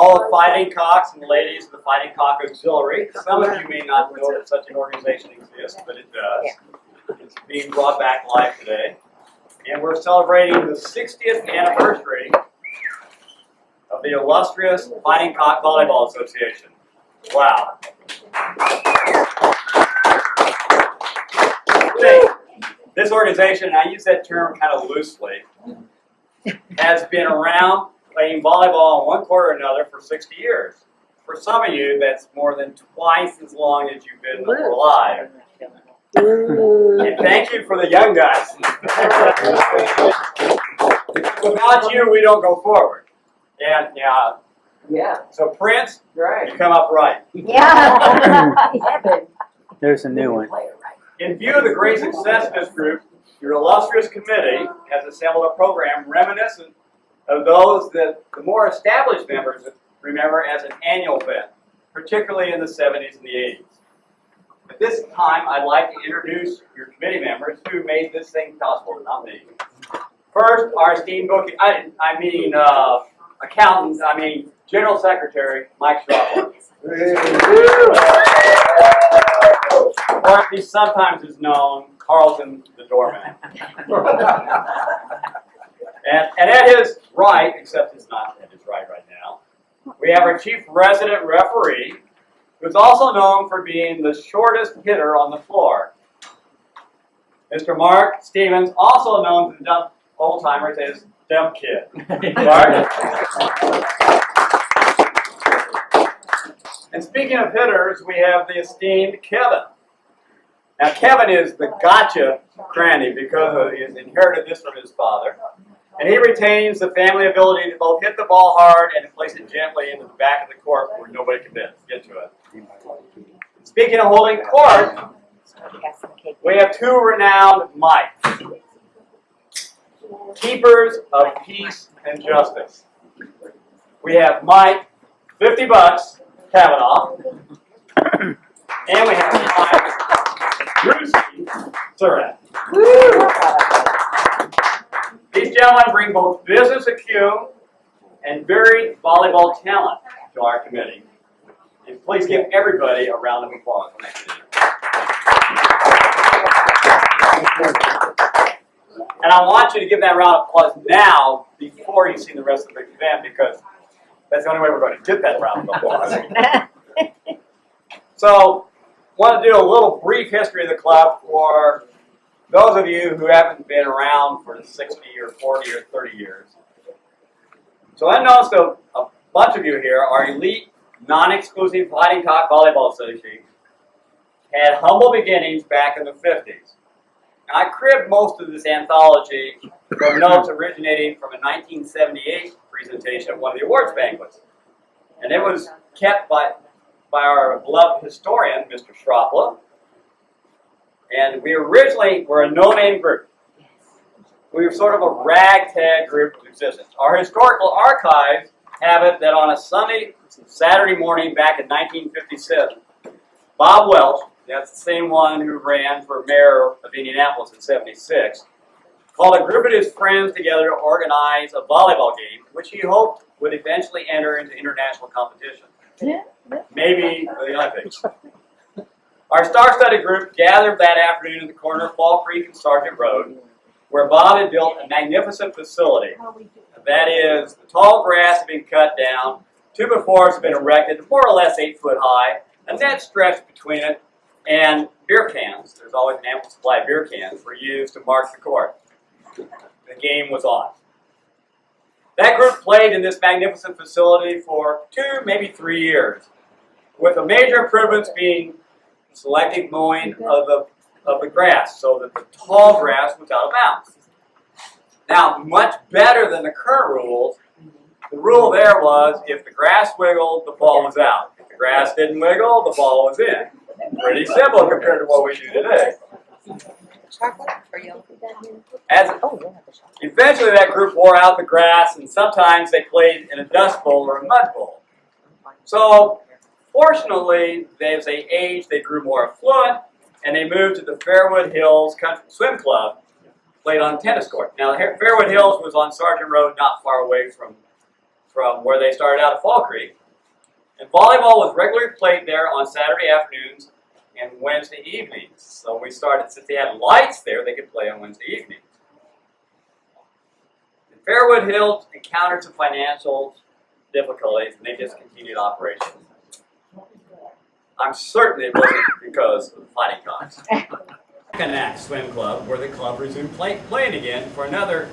all the fighting cocks and ladies of the Fighting Cock Auxiliary. Some of you may not know that such an organization exists, but it does. It's being brought back live today. And we're celebrating the 60th anniversary of the illustrious Fighting Cock Volleyball Association. Wow. This organization, and I use that term kind of loosely, has been around playing volleyball in one court or another for 60 years. For some of you, that's more than twice as long as you've been alive. And thank you for the young guys. Without you, we don't go forward. And yeah. So Prince, you come up right. Yeah. There's a new one. In view of the great success of this group, your illustrious committee has assembled a program reminiscent of those that the more established members remember as an annual event, particularly in the 70s and the 80s. At this time, I'd like to introduce your committee members who made this thing possible, not me. First, our esteemed General Secretary, Mike Schroppler. Or he sometimes is known, Carlton the Doorman. And at his right, except he's not at his right now, we have our chief resident referee, who's also known for being the shortest hitter on the floor. Mr. Mark Stevens, also known to the old-timers as Dump Kid. Mark? And speaking of hitters, we have the esteemed Kevin. Now, Kevin is the gotcha cranny because he has inherited this from his father. And he retains the family ability to both hit the ball hard and to place it gently into the back of the court where nobody can get to it. Speaking of holding court, we have two renowned Mikes, keepers of peace and justice. We have Mike, $50, Kavanaugh, and we have Mike Brewski, Surratt. These gentlemen bring both business acumen and varied volleyball talent to our committee. And please give everybody a round of applause for that committee. And I want you to give that round of applause now before you see the rest of the event, because that's the only way we're going to get that round of applause. So, I want to do a little brief history of the club for those of you who haven't been around for 60 or 40 or 30 years. So unbeknownst to a bunch of you here, our elite, non-exclusive Fighting Cock Volleyball Association had humble beginnings back in the 50s. Now, I cribbed most of this anthology from notes originating from a 1978 presentation at one of the awards banquets. And it was kept by our beloved historian, Mr. Schroppler. And we originally were a no-name group. We were sort of a ragtag group of existence. Our historical archives have it that on a Saturday morning back in 1957, Bob Welch, that's the same one who ran for mayor of Indianapolis in '76, called a group of his friends together to organize a volleyball game, which he hoped would eventually enter into international competition. Maybe the Olympics. Our star-studded group gathered that afternoon in the corner of Fall Creek and Sargent Road, where Bob had built a magnificent facility. That is, the tall grass had been cut down, two befores had been erected, more or less 8 foot high, a net stretched between it, and beer cans, there's always an ample supply of beer cans, were used to mark the court. The game was on. That group played in this magnificent facility for 2, maybe 3 years, with the major improvements being selective mowing of the grass so that the tall grass was out of bounds. Now, much better than the current rules, the rule there was if the grass wiggled, the ball was out. If the grass didn't wiggle, the ball was in. Pretty simple compared to what we do today. Eventually that group wore out the grass, and sometimes they played in a dust bowl or a mud bowl. So, fortunately, as they aged, they grew more affluent, and they moved to the Fairwood Hills Country Swim Club, played on a tennis court. Now, Fairwood Hills was on Sargent Road, not far away from from where they started out at Fall Creek. And volleyball was regularly played there on Saturday afternoons and Wednesday evenings. So we started, since they had lights there, they could play on Wednesday evenings. And Fairwood Hills encountered some financial difficulties, and they discontinued operations. I'm certain it wasn't because of the fighting cocks. Connect Swim Club, where the club resumed playing again for another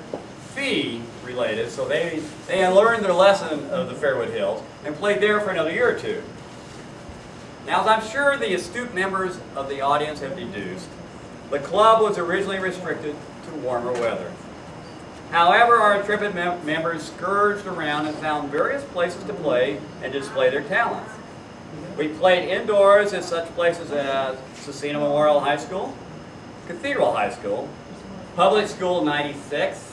fee related, so they had learned their lesson of the Fairwood Hills and played there for another year or two. Now, as I'm sure the astute members of the audience have deduced, the club was originally restricted to warmer weather. However, our intrepid members scourged around and found various places to play and display their talents. We played indoors at such places as Cecina Memorial High School, Cathedral High School, Public School 96,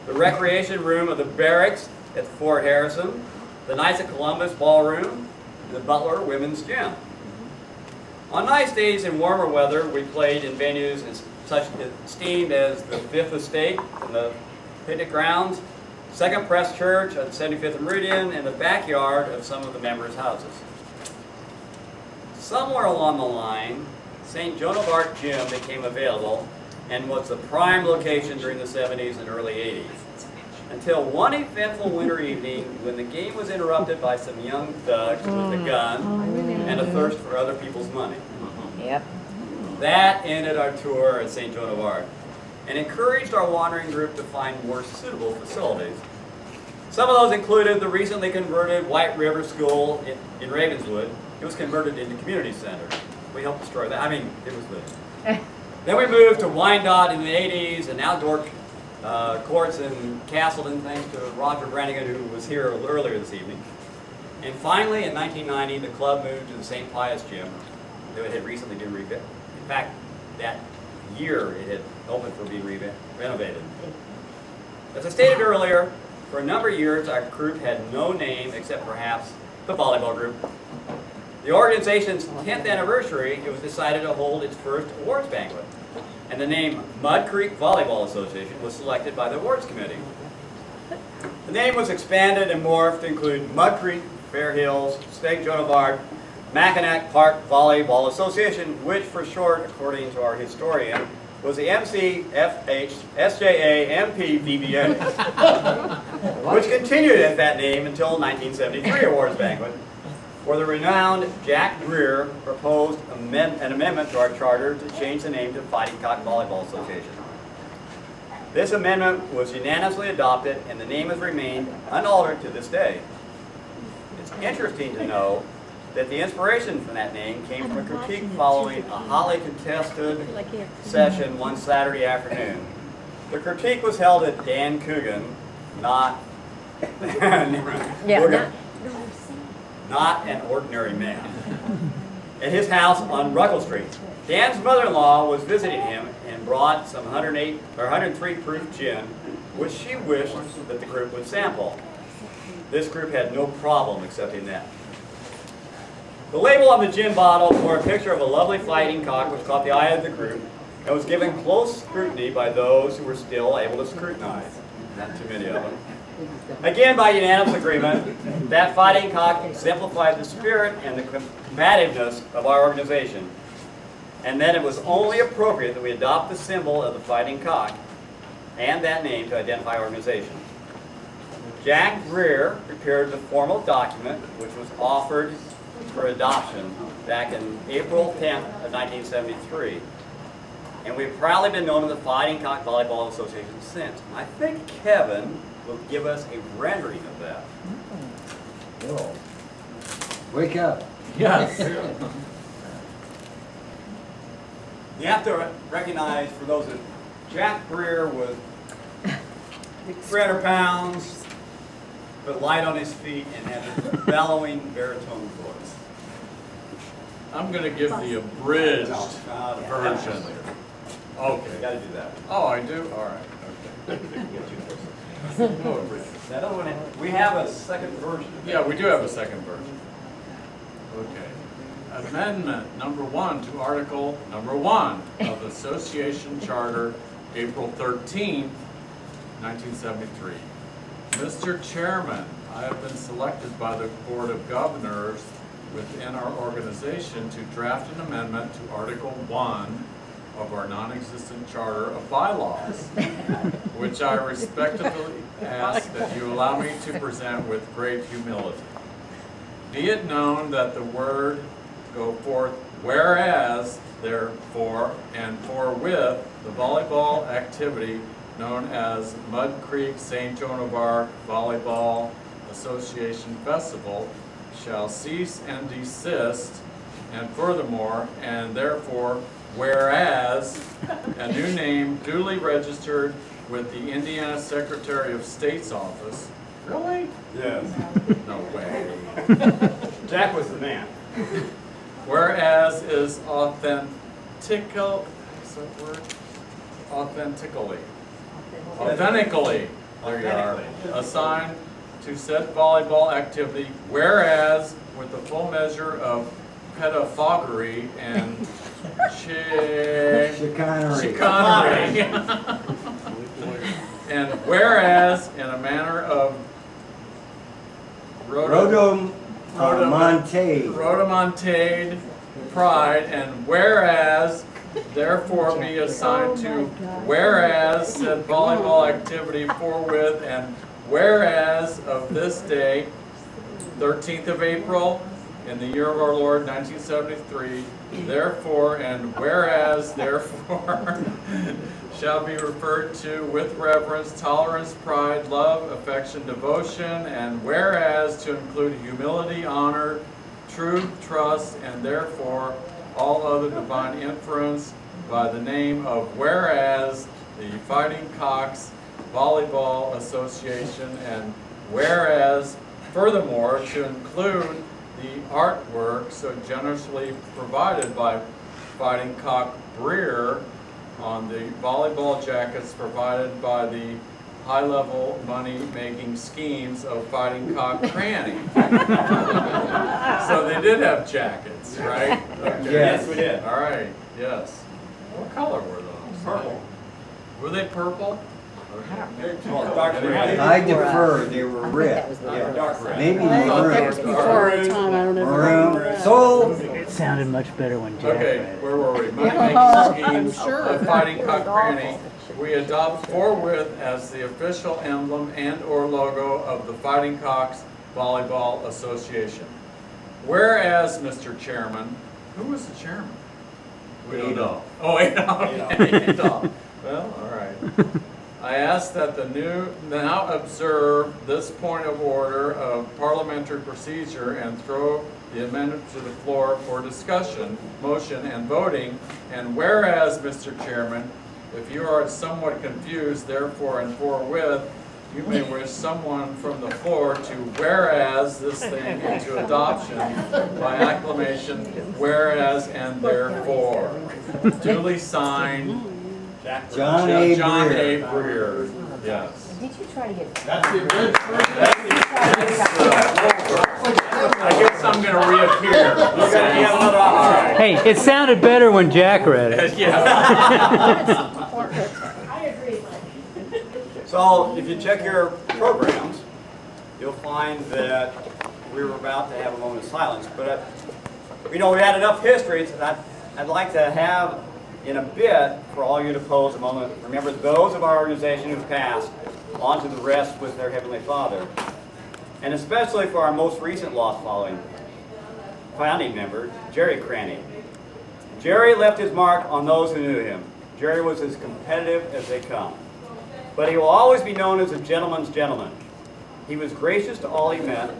the recreation room of the barracks at Fort Harrison, the Knights of Columbus Ballroom, and the Butler Women's Gym. On nice days in warmer weather, we played in venues such esteemed as the Fifth Estate and the Picnic Grounds, Second Press Church on 75th and Meridian, and the backyard of some of the members' houses. Somewhere along the line, St. Joan of Arc Gym became available and was the prime location during the 70s and early 80s. Until one eventful winter evening when the game was interrupted by some young thugs with a gun and a thirst for other people's money. Yep. That ended our tour at St. Joan of Arc and encouraged our wandering group to find more suitable facilities. Some of those included the recently converted White River School in Ravenswood. It was converted into community center. We helped destroy that. I mean, it was good. Then we moved to Wyandotte in the 80s and outdoor courts in Castleton, thanks to Roger Brannigan, who was here earlier this evening. And finally, in 1990, the club moved to the St. Pius Gym, though it had recently been rebuilt. In fact, that year it had opened for being renovated. As I stated earlier, for a number of years, our group had no name except perhaps the volleyball group. The organization's 10th anniversary, it was decided to hold its first awards banquet. And the name Mud Creek Volleyball Association was selected by the awards committee. The name was expanded and morphed to include Mud Creek, Fair Hills, St. Joan of Arc, Mackinac Park Volleyball Association, which for short, according to our historian, was the MCFH SJA MPVBA, which continued as that name until 1973 awards banquet, where the renowned Jack Greer proposed an amendment to our charter to change the name to Fighting Cock Volleyball Association. This amendment was unanimously adopted, and the name has remained unaltered to this day. It's interesting to know that the inspiration for that name came from a critique following a hotly contested session one Saturday afternoon. The critique was held at Dan Coogan, not an ordinary man, at his house on Ruckle Street. Dan's mother-in-law was visiting him and brought some 103 proof gin, which she wished that the group would sample. This group had no problem accepting that. The label on the gin bottle bore a picture of a lovely fighting cock, which caught the eye of the group and was given close scrutiny by those who were still able to scrutinize. Not too many of them. Again, by unanimous agreement, that fighting cock exemplified the spirit and the combativeness of our organization. And then it was only appropriate that we adopt the symbol of the fighting cock and that name to identify our organization. Jack Greer prepared the formal document, which was offered for adoption back in April 10th of 1973. And we've proudly been known as the Fighting Cock Volleyball Association since. I think Kevin will give us a rendering of that. Whoa. Wake up. Yes. You have to recognize, for those that, Jack Greer was 300 pounds, but light on his feet and had a bellowing baritone voice. I'm going to give the abridged version. You Okay. got to do that. Oh, I do? All right. Okay. That other one, we have a second version. Yeah, we do have a second version. Okay. Amendment number 1 to Article number 1 of the Association Charter, April 13th, 1973. Mr. Chairman, I have been selected by the Board of Governors within our organization to draft an amendment to Article 1 of our non-existent Charter of Bylaws, which I respectfully ask that you allow me to present with great humility. Be it known that the word go forth, whereas, therefore, and forthwith, the volleyball activity known as Mud Creek St. Joan of Arc Volleyball Association Festival shall cease and desist, and furthermore, and therefore, whereas a new name duly registered with the Indiana Secretary of State's office. Really? Yes. No way. Jack was the man. Whereas is authentical, is that word? Authentically. Authentically, there you are, assigned to said volleyball activity, whereas with the full measure of pedophagy and chicanery. And whereas in a manner of rhodomontade pride, and whereas therefore be assigned to whereas said volleyball activity forthwith, and whereas of this day, 13th of April, in the year of our Lord, 1973, therefore and whereas therefore shall be referred to with reverence, tolerance, pride, love, affection, devotion, and whereas to include humility, honor, truth, trust, and therefore all other divine inference by the name of whereas the Fighting Cocks Volleyball Association, and whereas furthermore to include the artwork so generously provided by Fighting Cock Breer on the volleyball jackets provided by the high-level money-making schemes of Fighting Cock Cranny. So they did have jackets, right? Okay. Yes, we did. All right, yes. What color were those? Purple. Were they purple? Dark red. I defer, they were red. Yeah, dark red. Maybe That was maroon. before our time, I don't know. Maroon. Sold. It sounded much better when Jack Okay, read it. where were we? Money-making schemes of Fighting Cock Cranny. We adopt forthwith as the official emblem and or logo of the Fighting Cocks Volleyball Association. Whereas, Mr. Chairman, who was the chairman? We don't know. Oh, Adolph. Okay, Adolph. Well, all right. I ask that the now observe this point of order of parliamentary procedure and throw the amendment to the floor for discussion, motion, and voting. And whereas, Mr. Chairman, if you are somewhat confused, therefore and forthwith, you may wish someone from the floor to whereas this thing into adoption by acclamation, whereas and therefore. Duly signed, John A. Breer. Yes. Did you try to get? That's the good. I guess I'm going to reappear. Hey, it sounded better when Jack read it. Yeah. I agree, Mike. So if you check your programs, you'll find that we were about to have a moment of silence. But we had enough history that I'd like to have in a bit for all you to pose a moment. Remember those of our organization who've passed on to the rest with their Heavenly Father. And especially for our most recent lost founding member, Jerry Cranny. Jerry left his mark on those who knew him. Jerry was as competitive as they come. But he will always be known as a gentleman's gentleman. He was gracious to all he met,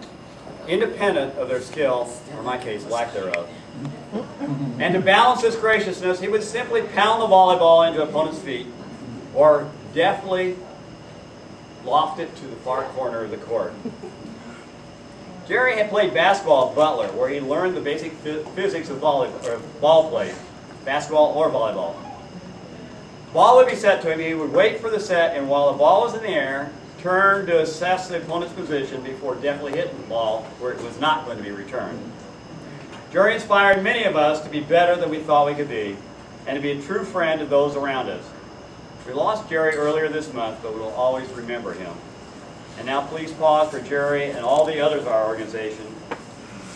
independent of their skill, or in my case, lack thereof. And to balance this graciousness, he would simply pound the volleyball into opponent's feet, or deftly loft it to the far corner of the court. Jerry had played basketball at Butler, where he learned the basic physics of ball play, basketball or volleyball. Ball would be set to him, he would wait for the set, and while the ball was in the air, turn to assess the opponent's position before deftly hitting the ball where it was not going to be returned. Jerry inspired many of us to be better than we thought we could be, and to be a true friend to those around us. We lost Jerry earlier this month, but we will always remember him. And now please pause for Jerry and all the others of our organization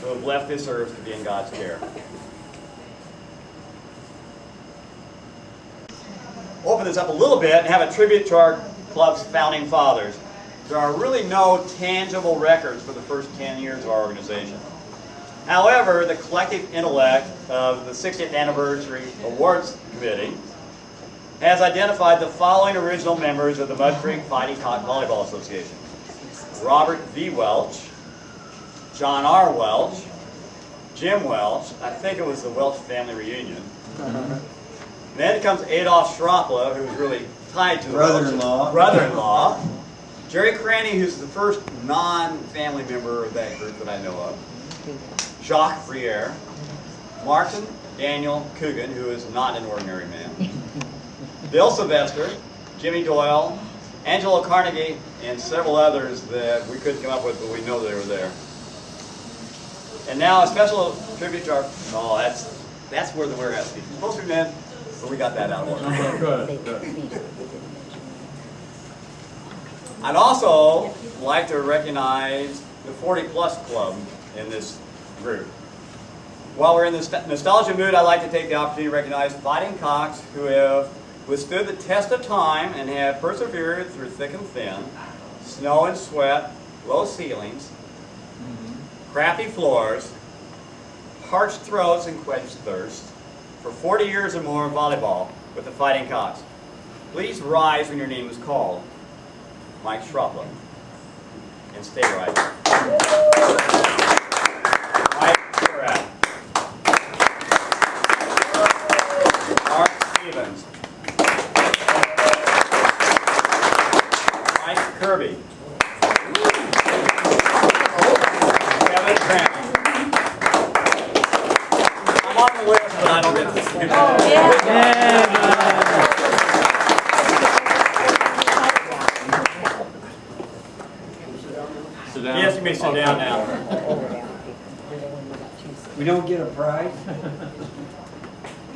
who have left this earth to be in God's care. Open this up a little bit and have a tribute to our club's founding fathers. There are really no tangible records for the first 10 years of our organization. However, the collective intellect of the 60th Anniversary Awards Committee has identified the following original members of the Mud Creek Fighting Cock Volleyball Association. Robert V. Welch, John R. Welch, Jim Welch, I think it was the Welch family reunion. Then comes Adolf Schroppler, who's really tied to the brother-in-law. Jerry Cranny, who's the first non-family member of that group that I know of. Jacques Briere. Martin Daniel Coogan, who is not an ordinary man. Bill Sylvester, Jimmy Doyle, Angelo Carnegie, and several others that we couldn't come up with, but we know they were there. And now a special tribute to our, oh, that's where the whereas speech is supposed to be meant, but we got that out of order. Good. I'd also like to recognize the 40-plus club in this group. While we're in this nostalgia mood, I'd like to take the opportunity to recognize fighting cocks who have withstood the test of time and have persevered through thick and thin, snow and sweat, low ceilings, crappy floors, parched throats and quenched thirst, for 40 years or more in volleyball with the Fighting Cocks. Please rise when your name is called. Mike Schroppler. And stay right. Mike Surratt. Mark Stevens. Mike Kirby. Kevin Crampton. I'm on the list, but I don't get to. Oh, yeah. Sit down. Yes, you may sit down now. We don't get a prize?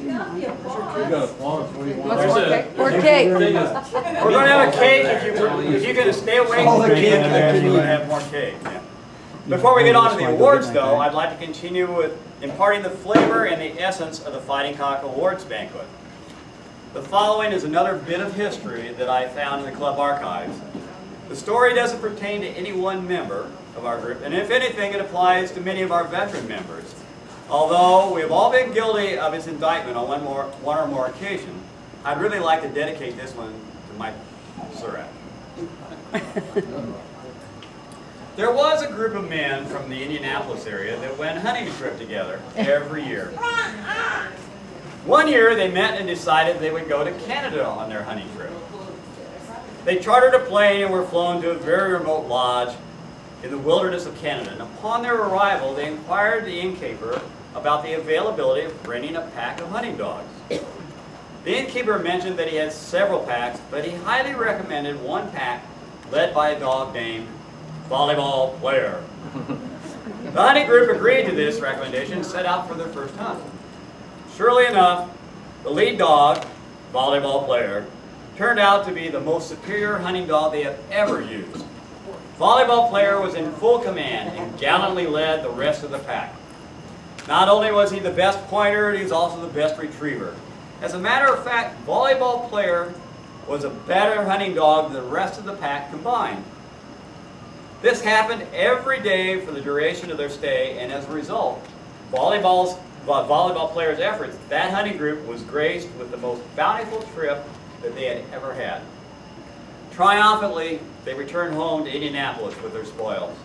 You got applause. What do you want? What's There's more a- cake? there's a More thing cake. is- We're going to have a cake. If you're going to stay awake All from the the cake end, I can we're going to eat. have more cake. Yeah. Before we get on to the awards, though, I'd like to continue with imparting the flavor and the essence of the Fighting Cock Awards banquet. The following is another bit of history that I found in the club archives. The story doesn't pertain to any one member of our group, and if anything, it applies to many of our veteran members. Although we have all been guilty of its indictment on one or more occasion, I'd really like to dedicate this one to Mike Surratt. There was a group of men from the Indianapolis area that went hunting trip together every year. One year they met and decided they would go to Canada on their hunting trip. They chartered a plane and were flown to a very remote lodge in the wilderness of Canada. And upon their arrival, they inquired the innkeeper about the availability of renting a pack of hunting dogs. The innkeeper mentioned that he had several packs, but he highly recommended one pack led by a dog named Volleyball Player. The hunting group agreed to this recommendation and set out for their first hunt. Surely enough, the lead dog, Volleyball Player, turned out to be the most superior hunting dog they have ever used. Volleyball Player was in full command and gallantly led the rest of the pack. Not only was he the best pointer, he was also the best retriever. As a matter of fact, Volleyball Player was a better hunting dog than the rest of the pack combined. This happened every day for the duration of their stay, and as a result, Volleyball Player's efforts, that hunting group was graced with the most bountiful trip that they had ever had. Triumphantly, they returned home to Indianapolis with their spoils.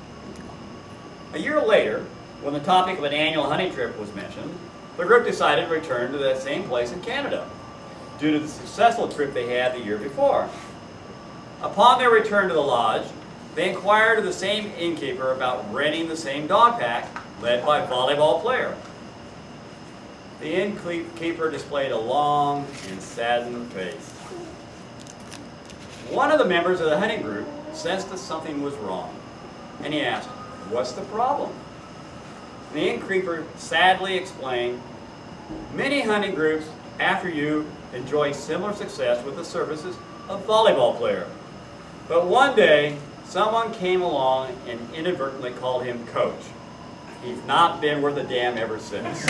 A year later, when the topic of an annual hunting trip was mentioned, the group decided to return to that same place in Canada, due to the successful trip they had the year before. Upon their return to the lodge, they inquired of the same innkeeper about renting the same dog pack, led by Volleyball Player. The innkeeper displayed a long and saddened face. One of the members of the hunting group sensed that something was wrong, and he asked, "What's the problem?" And the innkeeper sadly explained, "Many hunting groups after you enjoy similar success with the services of Volleyball Player. But one day, someone came along and inadvertently called him Coach. He's not been worth a damn ever since.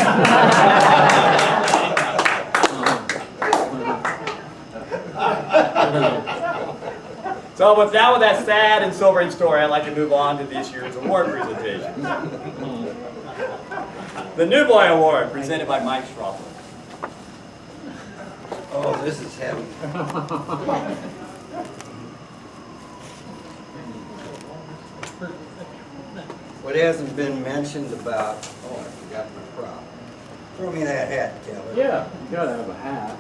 So with that sad and sobering story, I'd like to move on to this year's award presentation. The New Boy Award, presented by Mike Straughler. Oh, this is heavy. What hasn't been mentioned about, oh, I forgot my prop. Throw me that hat, Kelly. Yeah, you gotta have a hat.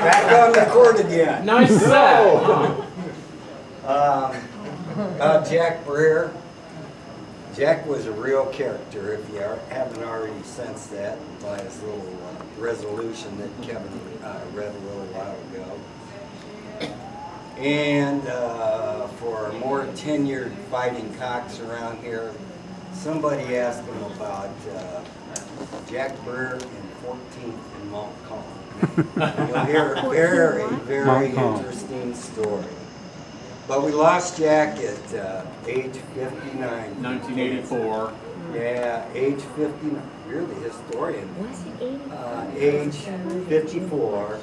Back on the court again. Nice set. Jack Breer. Jack was a real character, if you haven't already sensed that by his little resolution that Kevin read a little while ago. And for more tenured fighting cocks around here, somebody asked him about Jack Breer in 14th and Montcalm. You'll hear a very, very interesting story. But we lost Jack at age 59. 1984. Yeah, age 59. You're the historian. Age 54.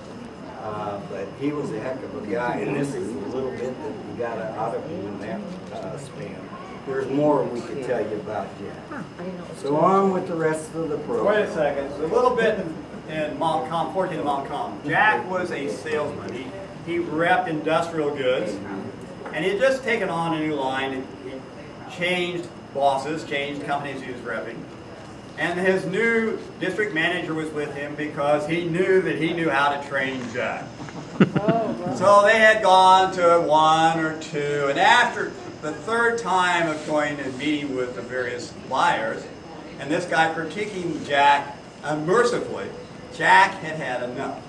But he was a heck of a guy, and this is a little bit that we got out of him in that span. There's more we could tell you about Jack. So on with the rest of the program. Wait a second. A little bit in Montcalm, 14th Montcalm. Jack was a salesman. He repped industrial goods. And he had just taken on a new line. He changed bosses, changed companies he was repping. And his new district manager was with him because he knew that he knew how to train Jack. So they had gone to one or two, and after the third time of going and meeting with the various buyers, and this guy critiquing Jack unmercifully, Jack had had enough.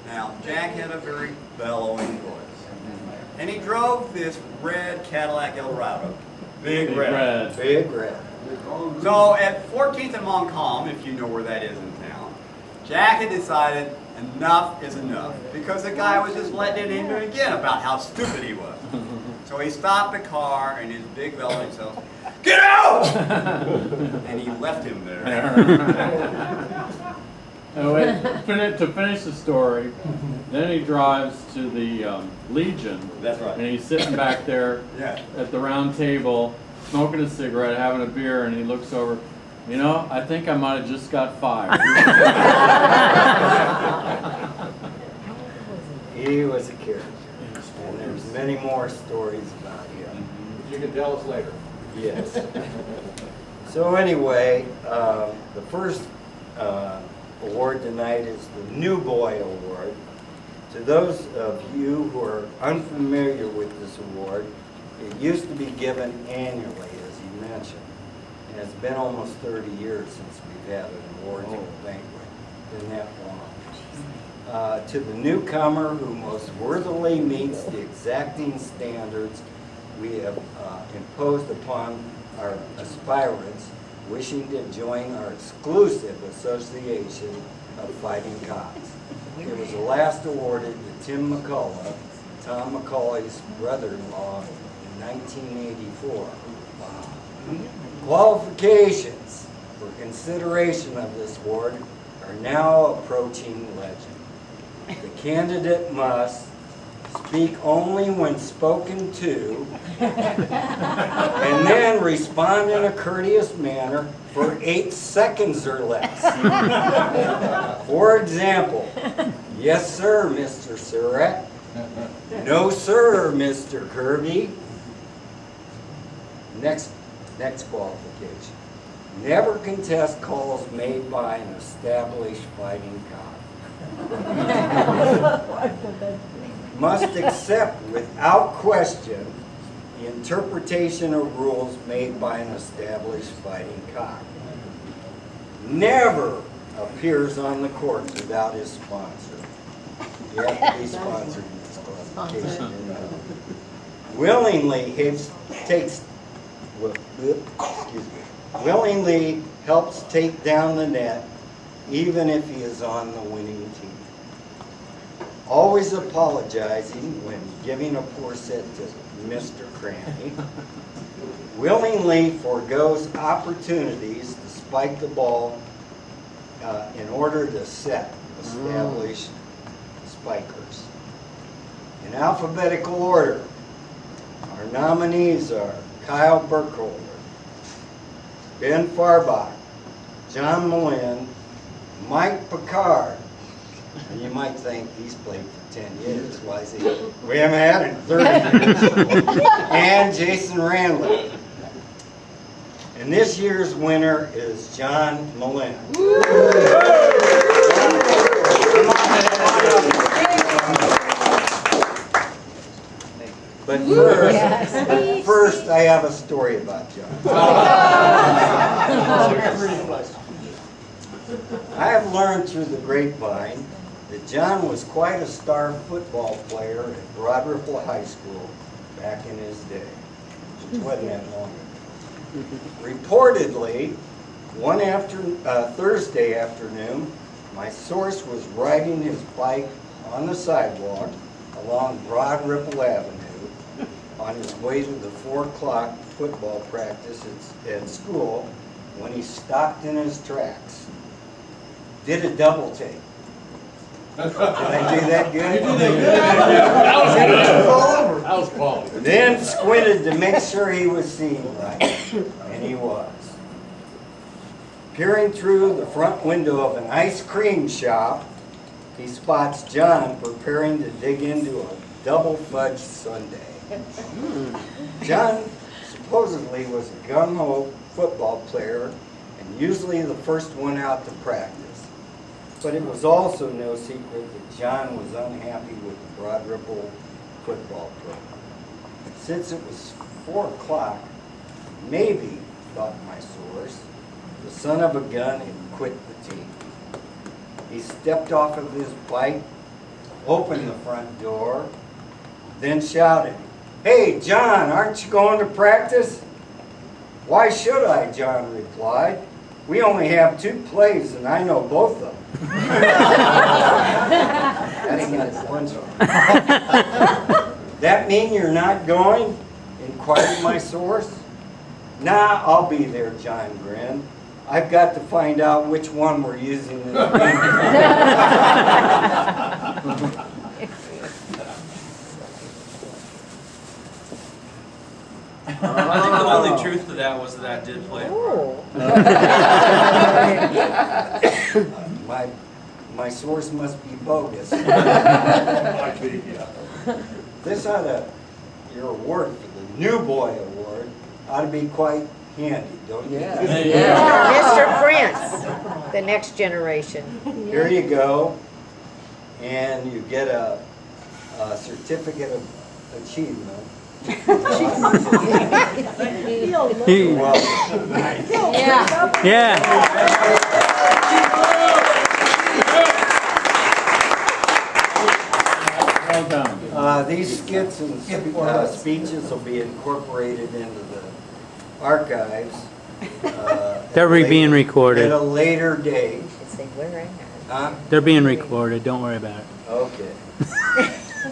Now, Jack had a very bellowing voice. And he drove this red Cadillac Eldorado. Big red. Big red. So at 14th and Montcalm, if you know where that is in town, Jack had decided enough is enough because the guy was just letting it in again about how stupid he was. So he stopped the car and his big bellowing self, "Get out!" And he left him there. To finish the story, then he drives to the Legion. That's right. And he's sitting back there at the round table, smoking a cigarette, having a beer, and he looks over. You know, I think I might have just got fired. He was a character. And there's many more stories about him. You can tell us later. Yes. So anyway, the first award tonight is the New Boy Award. To those of you who are unfamiliar with this award, it used to be given annually, as he mentioned. And it's been almost 30 years since we've had an awards banquet. Been that long. To the newcomer who most worthily meets the exacting standards we have imposed upon our aspirants wishing to join our exclusive association of fighting cocks. It was last awarded to Tim McCullough, Tom McCauley's brother-in-law, in 1984. Qualifications for consideration of this award are now approaching legend. The candidate must speak only when spoken to, and then respond in a courteous manner for 8 seconds or less. For example, yes sir, Mr. Surratt. No sir, Mr. Kirby. Next qualification. Never contest calls made by an established fighting cock. Must accept without question the interpretation of rules made by an established fighting cock. Never appears on the court without his sponsor. You have to be sponsored in this qualification. Willingly helps take down the net, even if he is on the winning team. always apologizing when giving a poor set to Mr. Cranny, willingly forgoes opportunities to spike the ball in order to set established spikers. In alphabetical order, our nominees are Kyle Burkholder, Ben Farbach, John Malin, Mike Picard, and you might think he's played for 10 years. Why is he? We haven't had it in 30 years. And Jason Randley. And this year's winner is John Malin. But first, I have a story about John. I have learned through the grapevine that John was quite a star football player at Broad Ripple High School back in his day, which wasn't that long ago. Reportedly, one Thursday afternoon, my source was riding his bike on the sidewalk along Broad Ripple Avenue on his way to the 4 o'clock football practice at school when he stopped in his tracks. Did a double take. Did I do that good? You did that was quality. Then squinted to make sure he was seeing right, and he was. Peering through the front window of an ice cream shop, he spots John preparing to dig into a double fudge sundae. John supposedly was a gung-ho football player and usually the first one out to practice. But it was also no secret that John was unhappy with the Broad Ripple football program. Since it was 4 o'clock, maybe, thought my source, the son of a gun had quit the team. He stepped off of his bike, opened the front door, then shouted, "Hey, John, aren't you going to practice?" "Why should I?" John replied. "We only have 2 plays and I know both of them." That ain't got a punch on. "That mean you're not going?" inquired my source. "Nah, I'll be there," John grinned. "I've got to find out which one we're using in the game." I think the only truth to that was that I did play. My source must be bogus. This your award for the New Boy Award ought to be quite handy, don't you? Mr. Prince, the next generation. Here you go, and you get a certificate of achievement. You're welcome. These skits and speeches will be incorporated into the archives. They're being recorded. At a later date. Huh? They're being recorded. Don't worry about it. Okay.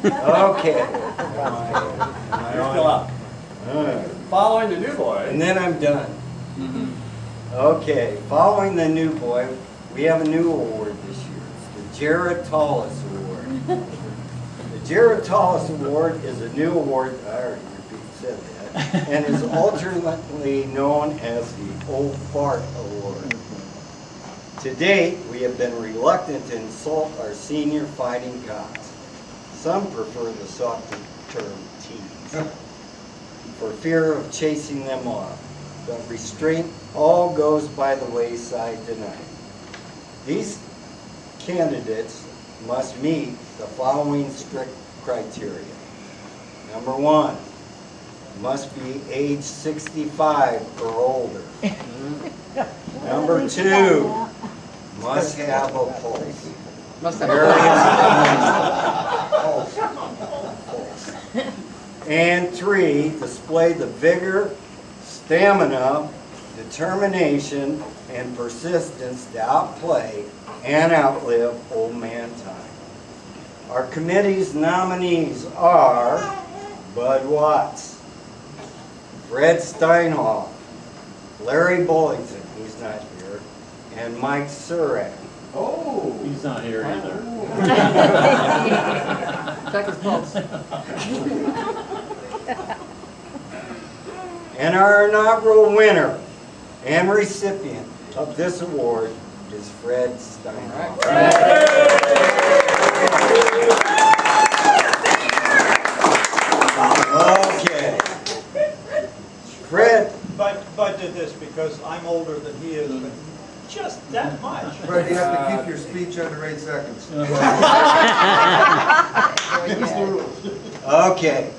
Okay. You're still up. Following the new boy. And then I'm done. Okay, following the new boy, we have a new award this year. It's the Gerotalis Award. The Gerotalis Award is a new award, I already said that, and is alternately known as the Old Fart Award. To date, we have been reluctant to insult our senior fighting cocks. Some prefer the softer term tease, for fear of chasing them off. But restraint all goes by the wayside tonight. These candidates must meet the following strict criteria. Number 1, must be age 65 or older. Number 2, must have a pulse. And 3, display the vigor, stamina, determination, and persistence to outplay and outlive old man time. Our committee's nominees are Bud Watts, Fred Steinhoff, Larry Bullington, he's not here, and Mike Surak. Oh. He's not here either. Check his pulse. And our inaugural winner and recipient of this award is Fred Steinhoff. Okay. Fred, Bud did this because I'm older than he is, but just that much. Fred, you have to keep your speech under 8 seconds. okay.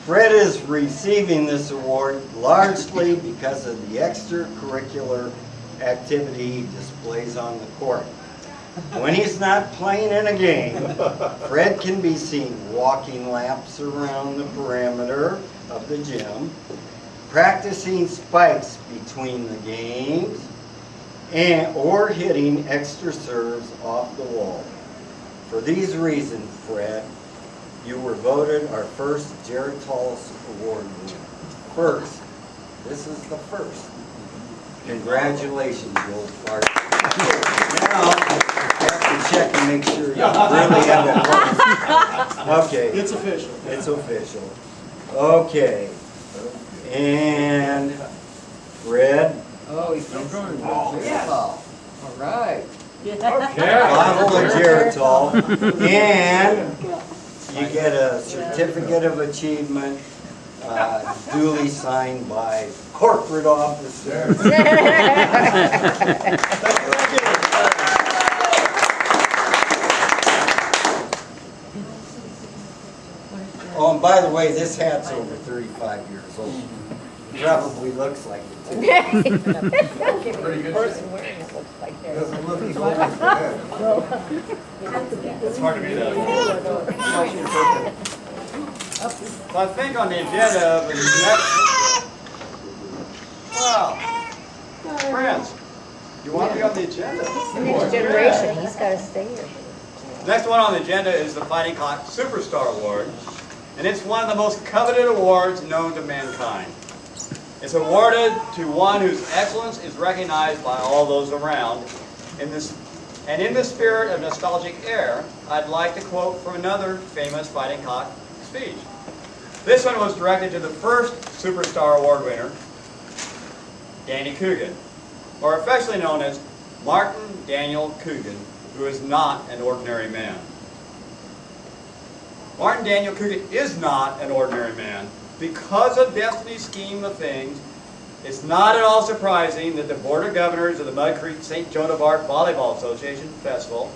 Fred is receiving this award largely because of the extracurricular activity he displays on the court. When he's not playing in a game, Fred can be seen walking laps around the perimeter of the gym, practicing spikes between the games, or hitting extra serves off the wall. For these reasons, Fred, you were voted our first Jared Tullis Award winner. First. This is the first. Congratulations, you old fart. Now, you have to check and make sure you really have it. Okay. It's official. It's official. Okay. And Fred. Oh, he's still going. Oh, yes. All right. Bottle of Geritol. And you get a certificate of achievement duly signed by corporate officers. Oh, and by the way, this hat's over 35 years old. Probably looks like it too. Pretty good. Person wearing it looks like they're. Doesn't look as old as the head. It's hard to be that. So I think on the agenda of the next. Wow. Friends, you want to be on the agenda? The next generation, he's gotta stay here. Next one on the agenda is the Fighting Cock Superstar Award, and it's one of the most coveted awards known to mankind. It's awarded to one whose excellence is recognized by all those around. In the spirit of nostalgic air, I'd like to quote from another famous Fighting Cock speech. This one was directed to the first Superstar Award winner, Danny Coogan, or affectionately known as Martin Daniel Coogan, who is not an ordinary man. Martin Daniel Coogan is not an ordinary man. Because of Destiny's scheme of things, it's not at all surprising that the Board of Governors of the Mud Creek St. Joan of Arc Volleyball Association Festival,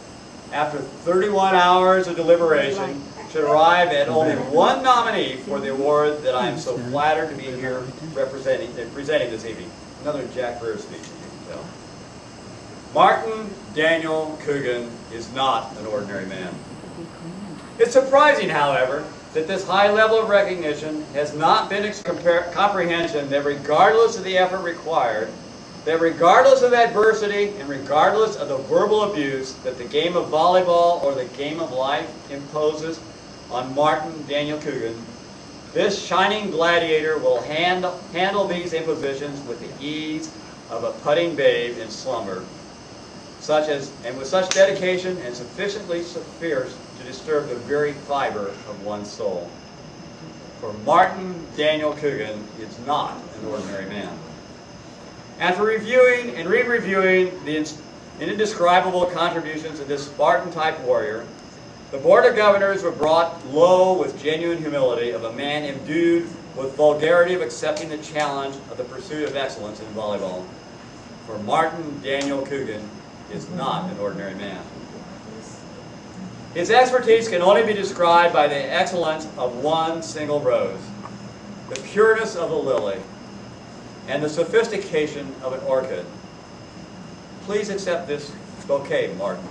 after 31 hours of deliberation, should arrive at only one nominee for the award that I am so flattered to be here presenting this evening. Another Jack Brewer speech, as you can tell. Martin Daniel Coogan is not an ordinary man. It's surprising, however, that this high level of recognition has not been comprehension that regardless of the effort required, that regardless of adversity and regardless of the verbal abuse that the game of volleyball or the game of life imposes on Martin Daniel Coogan, this shining gladiator will handle these impositions with the ease of a putting babe in slumber, and with such dedication and sufficiently fierce to disturb the very fiber of one's soul. For Martin Daniel Coogan is not an ordinary man. After reviewing and re-reviewing the indescribable contributions of this Spartan-type warrior, the Board of Governors were brought low with genuine humility of a man imbued with vulgarity of accepting the challenge of the pursuit of excellence in volleyball. For Martin Daniel Coogan is not an ordinary man. His expertise can only be described by the excellence of one single rose, the pureness of a lily, and the sophistication of an orchid. Please accept this bouquet, Martin.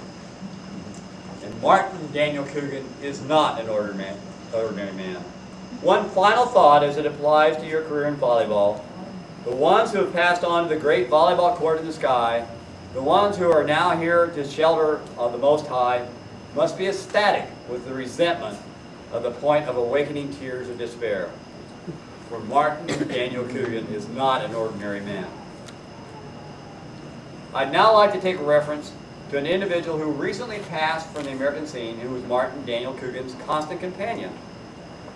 And Martin Daniel Coogan is not an ordinary man. One final thought as it applies to your career in volleyball. The ones who have passed on to the great volleyball court in the sky, the ones who are now here to shelter of the Most High, must be ecstatic with the resentment of the point of awakening tears of despair. For Martin Daniel Coogan is not an ordinary man. I'd now like to take a reference to an individual who recently passed from the American scene, who was Martin Daniel Coogan's constant companion.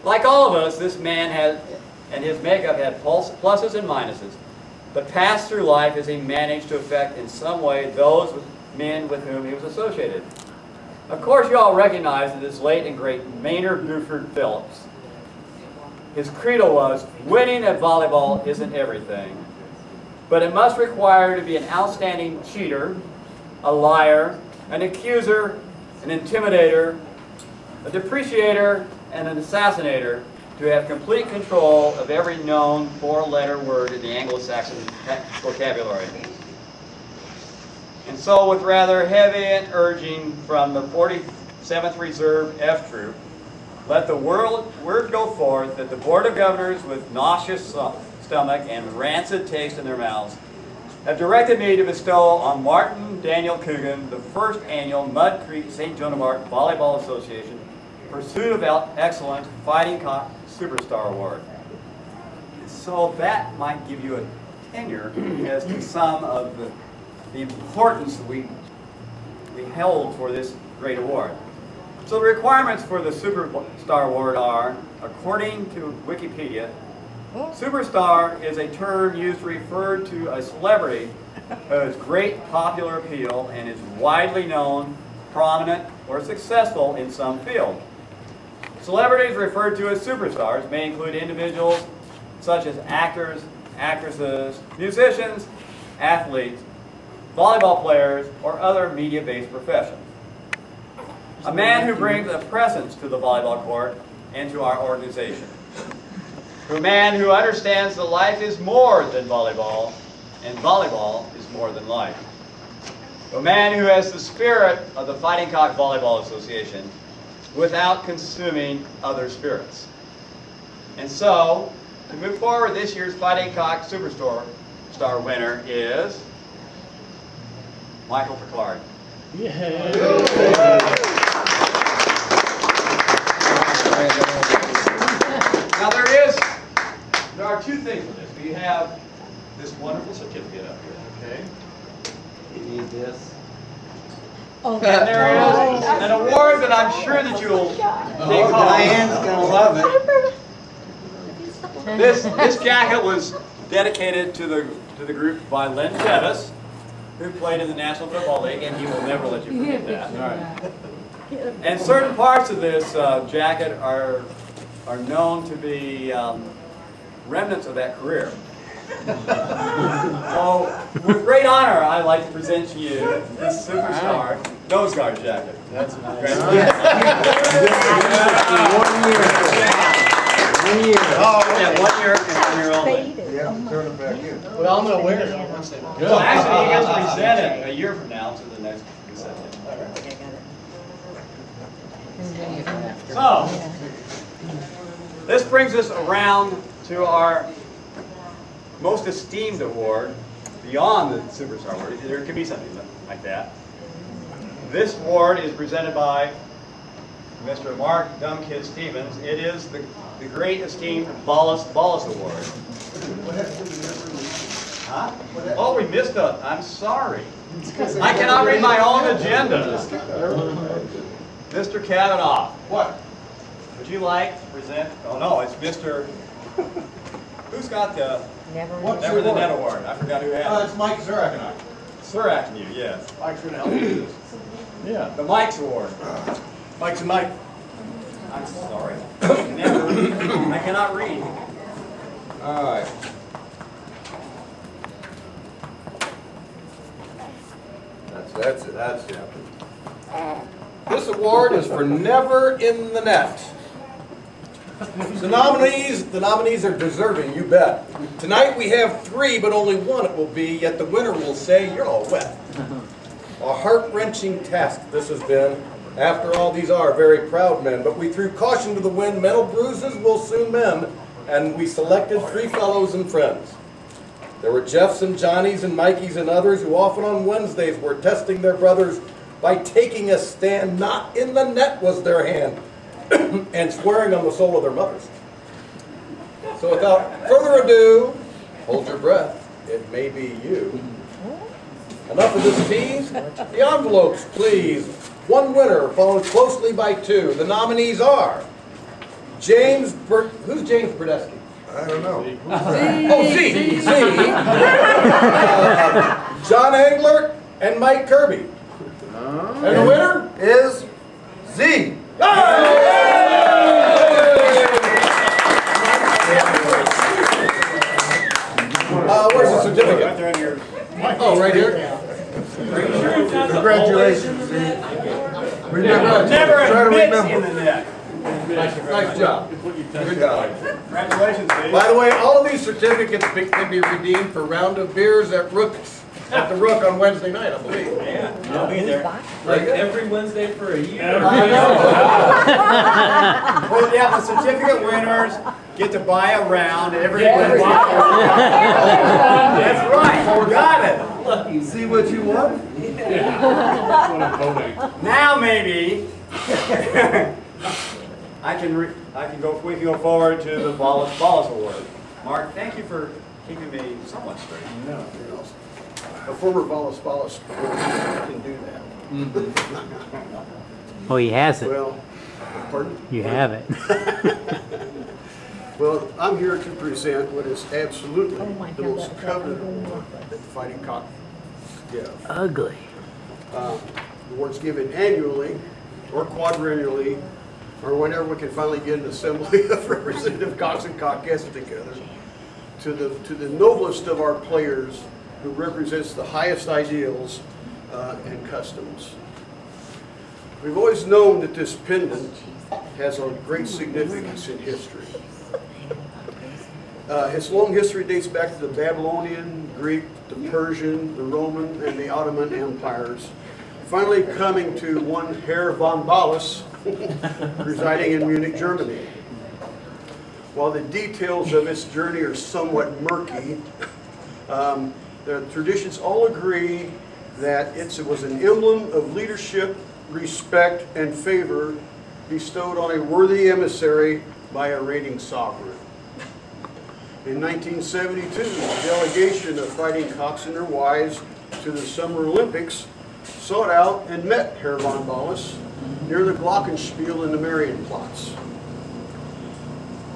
Like all of us, this man and his makeup had pluses and minuses, but passed through life as he managed to affect in some way those men with whom he was associated. Of course, you all recognize that this late and great Maynard Buford Phillips. His credo was, winning at volleyball isn't everything, but it must require to be an outstanding cheater, a liar, an accuser, an intimidator, a depreciator, and an assassinator to have complete control of every known four-letter word in the Anglo-Saxon vocabulary. And so, with rather heavy urging from the 47th Reserve F Troop, let the word go forth that the Board of Governors, with nauseous stomach and rancid taste in their mouths, have directed me to bestow on Martin Daniel Coogan the first annual Mud Creek St. Joan of Arc Volleyball Association Pursuit of Excellence Fighting Cock Superstar Award. So that might give you a tenure as to some of the importance that we held for this great award. So the requirements for the Superstar Award are, according to Wikipedia, superstar is a term used to refer to a celebrity who has great popular appeal and is widely known, prominent, or successful in some field. Celebrities referred to as superstars may include individuals such as actors, actresses, musicians, athletes, volleyball players, or other media-based professions. A man who brings a presence to the volleyball court and to our organization. A man who understands that life is more than volleyball, and volleyball is more than life. A man who has the spirit of the Fighting Cock Volleyball Association without consuming other spirits. And so, to move forward, this year's Fighting Cock Superstar winner is Michael Picard. Now there are two things with this. We have this wonderful certificate up here, okay? You need this. Oh, And there is an award that I'm sure that you'll take home. Diane's gonna love it. This jacket was dedicated to the group by Len Tevis, who played in the National Football League, and he will never let you forget that. And certain parts of this jacket are known to be remnants of that career. So, with great honor, I'd like to present to you this superstar nose guard jacket. That's nice. 1 year. Yeah, 1 year and 1 year only. Yeah, turn it back in. Well, I'm gonna wear it. So actually, he gets presented a year from now to the next reception. So, this brings us around to our most esteemed award beyond the Superstar Award. There could be something like that. This award is presented by Mr. Mark Dumbkid Stevens. It is the great esteemed Wallace Award. Huh? Oh, we missed a. I'm sorry. I cannot read my own agenda. Mr. Kavanaugh. What? Would you like to present? Oh no, it's Mr. Who's got the Never. Never the Net Award? I forgot who had it. It's Mike Zurak and I. Surak and you, yes. Mike's gonna help you with this. Yeah. The Mike's Award. Mike's and Mike. I'm sorry. I cannot read. All right. That's it. This award is for Never in the Net. The nominees are deserving, you bet. Tonight we have 3, but only 1 it will be, yet the winner will say, you're all wet. A heart-wrenching task this has been. After all, these are very proud men, but we threw caution to the wind. Mental bruises will soon mend, and we selected 3 fellows and friends. There were Jeffs and Johnnies and Mikeys and others who often on Wednesdays were testing their brothers by taking a stand not in the net was their hand, and swearing on the soul of their mothers. So without further ado, hold your breath, it may be you. Enough of this tease. The envelopes, please. One winner, followed closely by two. The nominees are who's James Burdesky? I don't know. Oh, Z. John Engler and Mike Kirby. And the winner? Is Z. Where's the certificate? Oh, right here. Congratulations, Z. Remember, Never try to admits in remember. the net. Nice job. Good job. Congratulations, Steve. By the way, all of these certificates can be redeemed for a round of beers at the Rook on Wednesday night, I believe. Yeah, I'll be there. Like every Wednesday for a year. Well, yeah, the certificate winners get to buy a round every Wednesday. That's right, you got it. See what you want? Now maybe we can go forward to the Wallace Award. Mark, thank you for keeping me somewhat straight. No, you're awesome. A former Wallace can do that. Oh, he has it. Well, pardon? You have it. Well, I'm here to present what is absolutely Oh my the God, most that's coveted ugly. award that the Fighting Cock give. Ugly. The award's given annually or quadrennially, or whenever we can finally get an assembly of representative cocks and cockettes together, to the noblest of our players who represents the highest ideals and customs. We've always known that this pendant has a great significance in history. Its long history dates back to the Babylonian, Greek, the Persian, the Roman, and the Ottoman empires, finally coming to one Herr von Balas, residing in Munich, Germany. While the details of its journey are somewhat murky, the traditions all agree that it was an emblem of leadership, respect, and favor bestowed on a worthy emissary by a reigning sovereign. In 1972, a delegation of fighting cocks and their wives to the Summer Olympics sought out and met Herr von Balas near the Glockenspiel in the Marienplatz.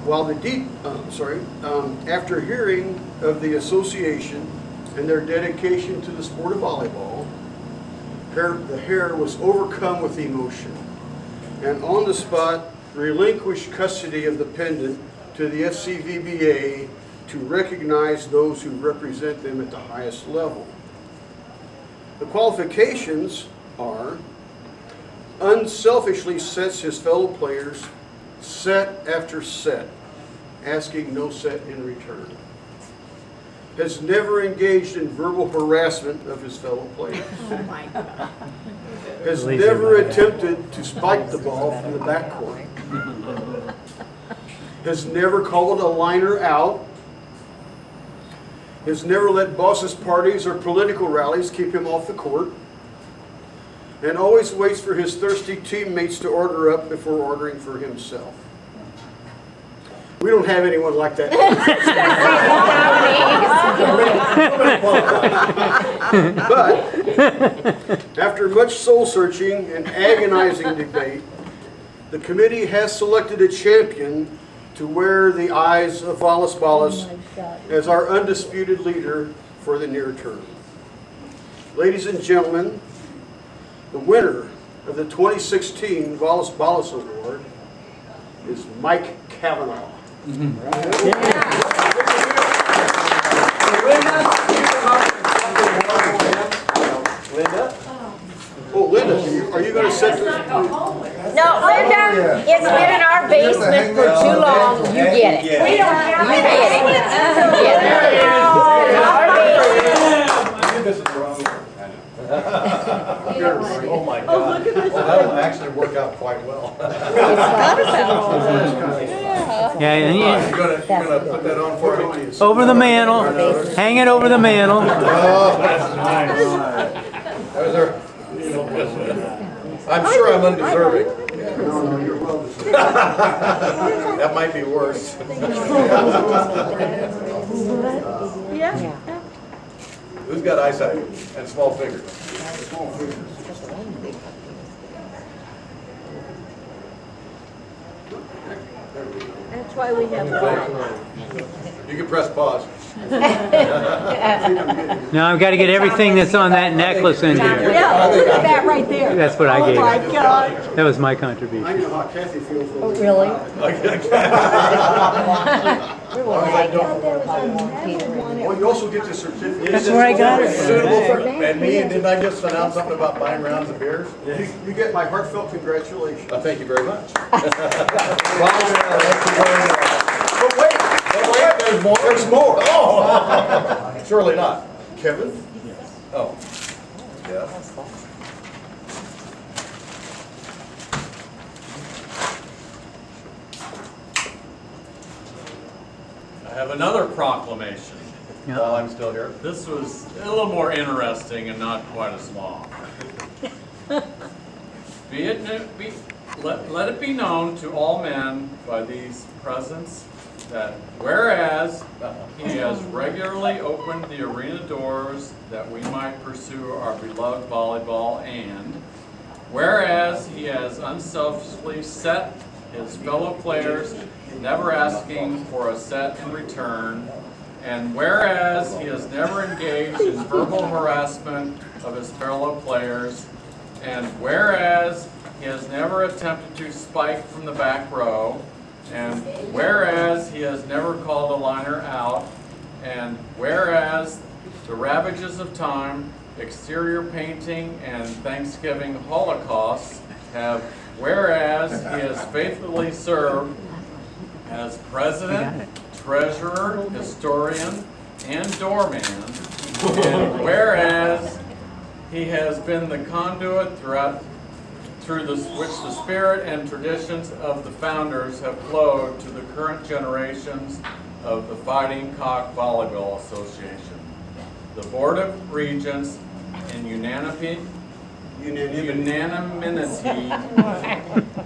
While after hearing of the association and their dedication to the sport of volleyball, the Herr was overcome with emotion and on the spot relinquished custody of the pendant to the FCVBA to recognize those who represent them at the highest level. The qualifications are: unselfishly sets his fellow players set after set, asking no set in return. Has never engaged in verbal harassment of his fellow players. Oh my God. Has never attempted to spike the ball from the backcourt. Has never called a liner out. Has never let bosses' parties or political rallies keep him off the court. And always waits for his thirsty teammates to order up before ordering for himself. We don't have anyone like that. But after much soul searching and agonizing debate, the committee has selected a champion to wear the eyes of Wallace Balas as our undisputed leader for the near term. Ladies and gentlemen, the winner of the 2016 Wallace Balas Award is Mike Cavanaugh. Linda? Oh, Linda, are you going to set this? No, Linda, it's been in our basement for too long. You get it. We don't have it. You get it. You get it. It's been in our basement. Oh my God. Well, that'll actually work out quite well. Yeah, You're gonna put that on for me? over the mantle. Hang it over the mantle. There's our I'm sure I'm undeserving. No, no, you're well deserved. That might be worse. Yeah. Who's got eyesight and small fingers? Small fingers. That's why we have one. You can press pause. No, I've got to get everything that's on that necklace in here. Yeah, look at that right there. That's what I gave. Oh my God. That was my I contribution. know how Kathy feels. Oh, really? Well, you also get the certificate. That's where I got it from. Suitable for, and me, and didn't I just announce something about buying rounds of beers? You get my heartfelt congratulations. Thank you very much. But wait, there's more. There's more. Oh, surely not. Kevin? Oh, yeah. I have another proclamation. While I'm still here. This was a little more interesting and not quite as long. Let it be known to all men by these presents that whereas he has regularly opened the arena doors that we might pursue our beloved volleyball, and whereas he has unselfishly set his fellow players, never asking for a set in return, and whereas he has never engaged in verbal harassment of his fellow players, and whereas he has never attempted to spike from the back row, and whereas he has never called a liner out, and whereas the ravages of time, exterior painting, and Thanksgiving holocausts have, whereas he has faithfully served as president, treasurer, historian, and doorman, and whereas he has been the conduit through which the spirit and traditions of the founders have flowed to the current generations of the Fighting Cock Volleyball Association. The Board of Regents, in unanimity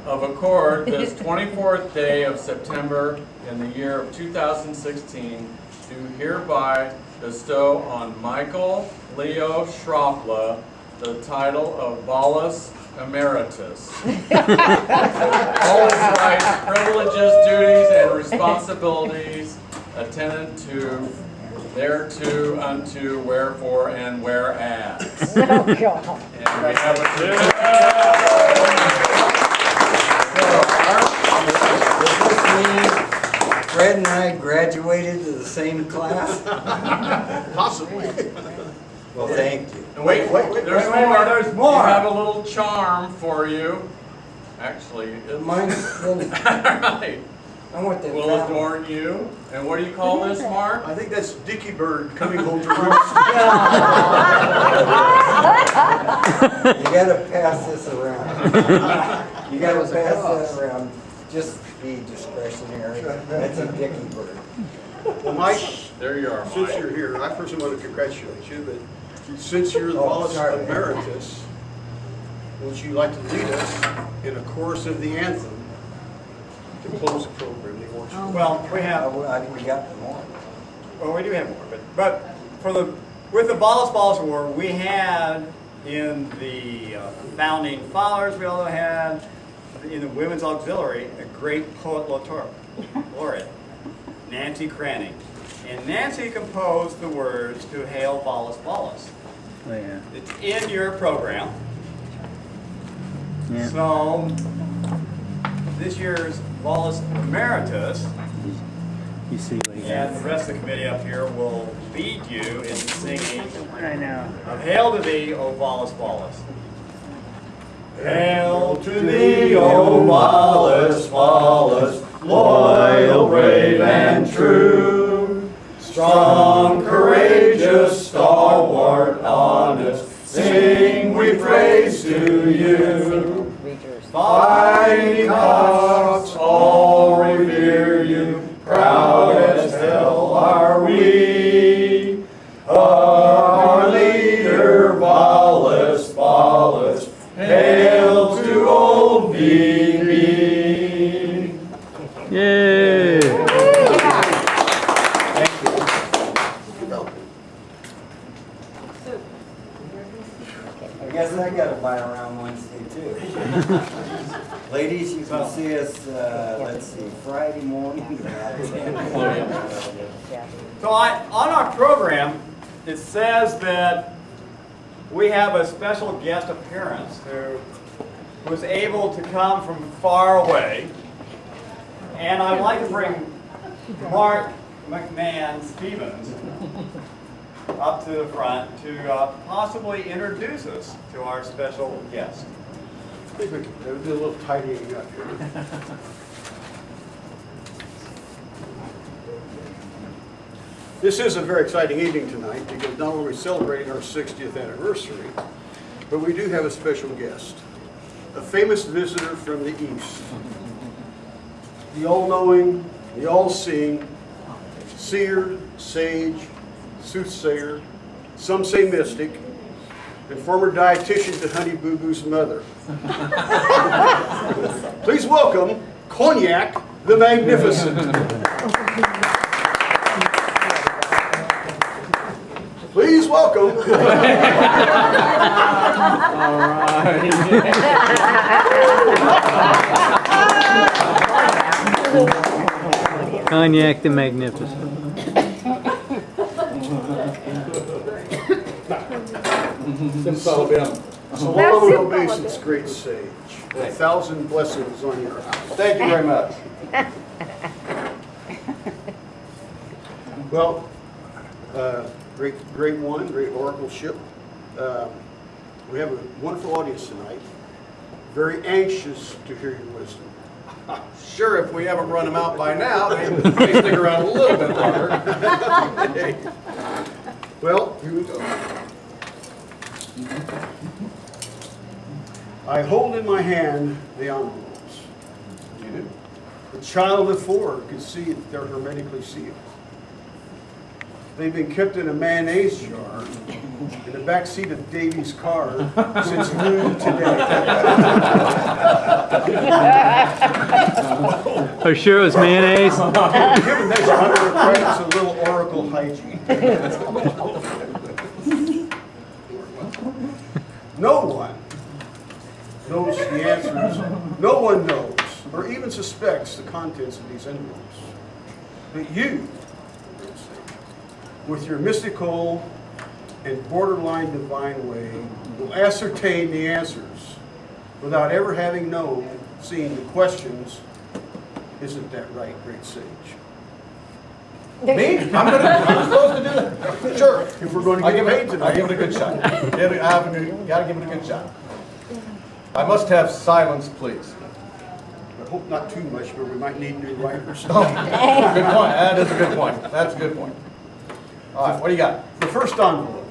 of accord, this 24th day of September in the year of 2016, do hereby bestow on Michael Leo Schraupla the title of Volus Emeritus. All his rights, privileges, duties, and responsibilities attendant to, thereto, unto, wherefore, and whereas. Oh, God. And we have a Does this mean Fred and I graduated to the same class? Possibly. Well, thank you. Wait, there's more. there's more. We have a little charm for you. Actually, it's Mine's right. I want that. Will adorn you. And what do you call this, Mark? I think that's Dickie Bird coming home to roost. You gotta pass this around. You gotta pass that around. Just be discretionary. That's a Dickie Bird. Well, Mike, There you are, since Mike. you're here, I first want to congratulate you, but since you're the Volus Emeritus, would you like to lead us in a chorus of the anthem to close the program, the awards? Well, we have, We got more. well, we do have more, but with the Volus Award, we had in the founding fathers, we also had in the Women's Auxiliary a great poet laureate, Nancy Cranning. And Nancy composed the words to Hail Volus Volus. Oh, yeah. It's in your program. Yeah. So this year's Volus Emeritus You see what he and got. the rest of the committee up here will lead you in singing I know. of Hail to Thee, O Volus Volus. Hail to thee, O Volus Volus, loyal, brave, and true, strong, courageous, stalwart, honest, sing we praise to you. Fighting cocks all revere you, proud as hell are we. Our leader, Volus Volus, guess I gotta buy around Wednesday too. Ladies, you can see us, let's see, Friday morning at 10. So on our program, it says that we have a special guest appearance who was able to come from far away. And I'd like to bring Mark McMahon Stevens up to the front to possibly introduce us to our special guest. I think we can do a little tidying up here. This is a very exciting evening tonight because not only are we celebrating our 60th anniversary, but we do have a special guest, a famous visitor from the East. The all-knowing, the all-seeing, seer, sage, soothsayer, some say mystic, and former dietitian to Honey Boo Boo's mother. Please welcome Cognac the Magnificent. Please welcome. Cognac the Magnificent. Solano Obeisance, great sage. 1,000 blessings on your house. Thank you very much. Well, great one, great oracle-ship. We have a wonderful audience tonight, very anxious to hear your wisdom. Sure, if we haven't run them out by now, they may stick around a little bit longer. Well, here we go. I hold in my hand the envelopes. The child of 4 can see that they're hermetically sealed. They've been kept in a mayonnaise jar in the back seat of Davy's car since noon today. Oh, sure it was mayonnaise? Given this, I'm going to practice a little oracle hygiene. No one knows the answers. No one knows or even suspects the contents of these envelopes. But you, with your mystical and borderline divine way, will ascertain the answers without ever having seen the questions. Isn't that right, great sage? Me? I'm supposed to do that. Sure. If we're going to get paid tonight. I'll give it a good shot. Gotta give it a good shot. I must have silence, please. I hope not too much, but we might need new writers. Oh, good point. That is a good point. That's a good point. All right, what do you got? The first envelope.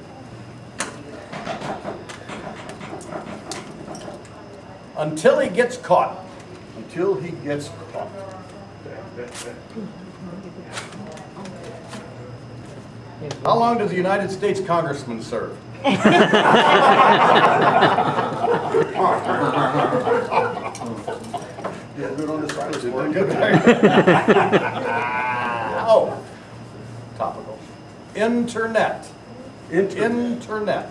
Until he gets caught. Until he gets caught. How long does a United States congressman serve? Yeah, good on the silence. Oh, topical. Internet. Internet.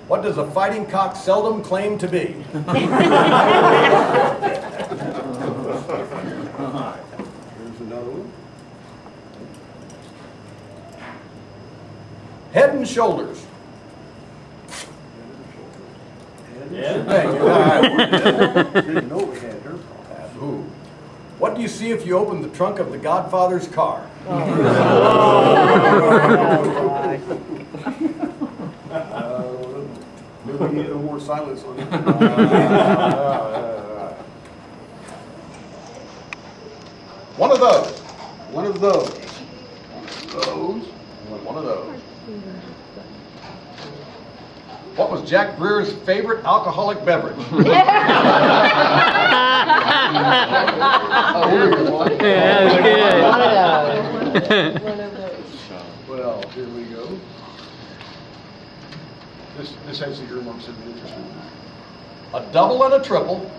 What does a fighting cock seldom claim to be? Here's another one. Head and shoulders. Yeah. Thank you. All right. Didn't know we had her. Ooh. What do you see if you open the trunk of the Godfather's car? Maybe we need a little more silence on that. One of those. One of those. One of those. What was Jack Brewer's favorite alcoholic beverage? Yeah, that was good. Well, here we go. This has the earmarks of the interesting. A double and a triple.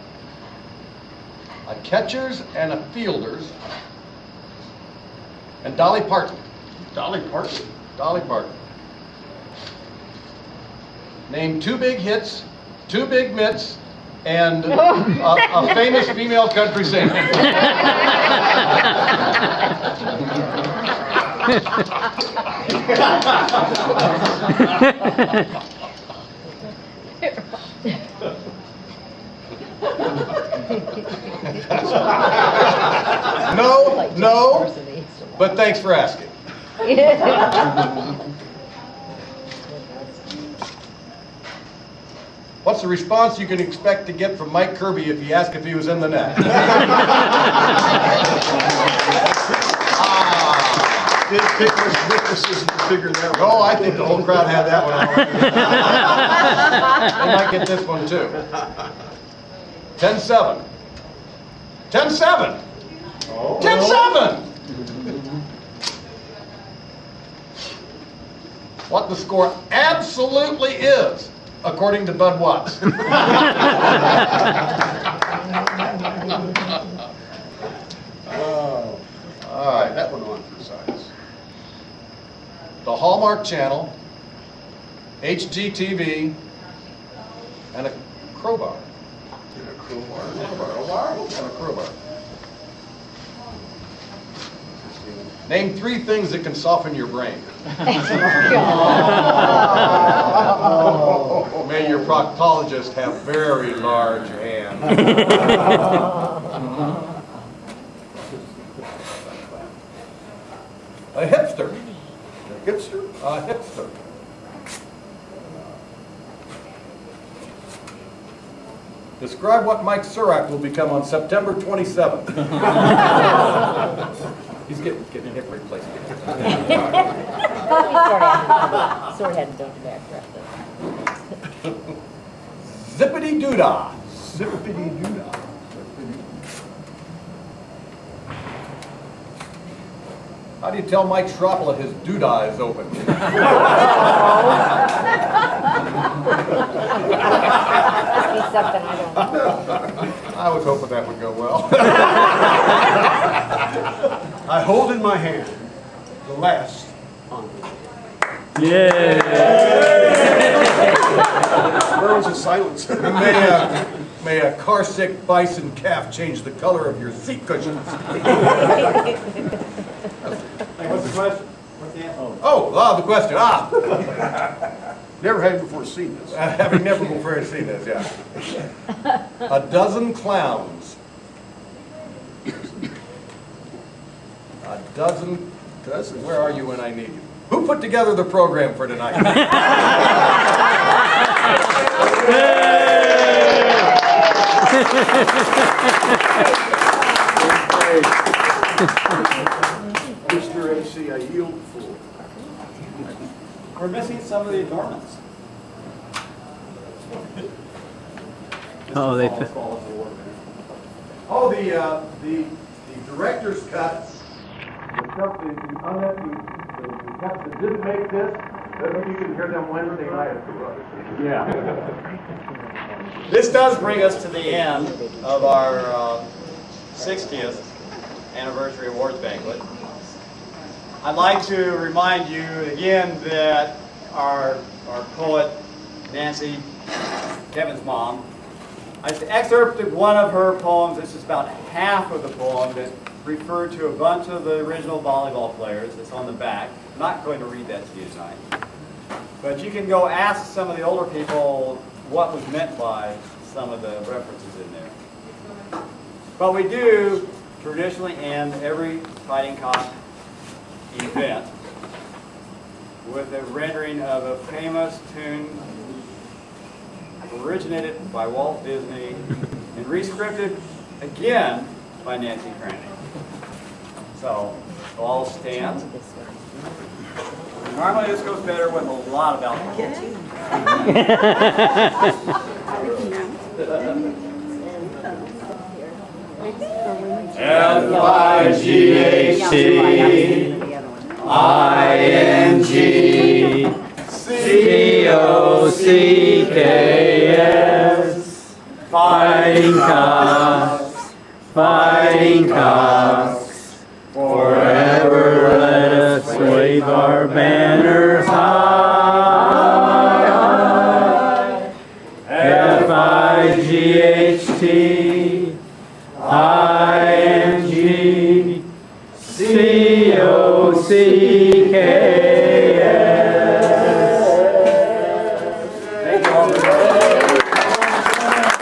a catchers and a fielders, and Dolly Parton. Dolly Parton. Dolly Parton. Name 2 big hits, 2 big mitts, and a famous female country singer. No, but thanks for asking. What's the response you can expect to get from Mike Kirby if you ask if he was in the net? Didn't take much witnesses to figure that one. Oh, I think the whole crowd had that one already. They might get this one too. 10-7. 10-7. 10-7. What the score absolutely is, according to Bud Watts. Oh, all right, that one on for size. The Hallmark Channel, HGTV, and a crowbar. And a crowbar. Name 3 things that can soften your brain. May your proctologist have very large hands. A hipster. Hipster? A hipster. Describe what Mike Surak will become on September 27th. He's getting hip replacement. Sort of had to go back. Zippity doodah. Zippity doodah. How do you tell Mike Schroppel his doodah is open? Must be something I don't know. I was hoping that would go well. I hold in my hand the last envelope. Yeah. Where was the silence? May a car-sick bison calf change the color of your seat cushions. What's the question? What's the answer? The question. Never had before seen this. Having never before seen this, yeah. A dozen clowns. A dozen. Where are you when I need you? Who put together the program for tonight? Mr. AC, I yield the floor. We're missing some of the adornments. Oh, they. Oh, the director's cut. The stuff the cuts that didn't make this. You can hear them Wednesday night. Yeah. This does bring us to the end of our 60th anniversary awards banquet. I'd like to remind you again that our poet, Nancy, Kevin's mom, I excerpted one of her poems. This is about half of the poem that referred to a bunch of the original volleyball players. It's on the back. I'm not going to read that to you tonight. But you can go ask some of the older people what was meant by some of the references in there. But we do traditionally end every Fighting Cock event with a rendering of a famous tune originated by Walt Disney and rescripted again by Nancy Cranny. So, all stand. Normally this goes better with a lot of alcohol. FIGHTINGCOCKS, fighting cocks, forever let us wave our banners high. F-I-G-H-T, I-N-G, C-O-C-K.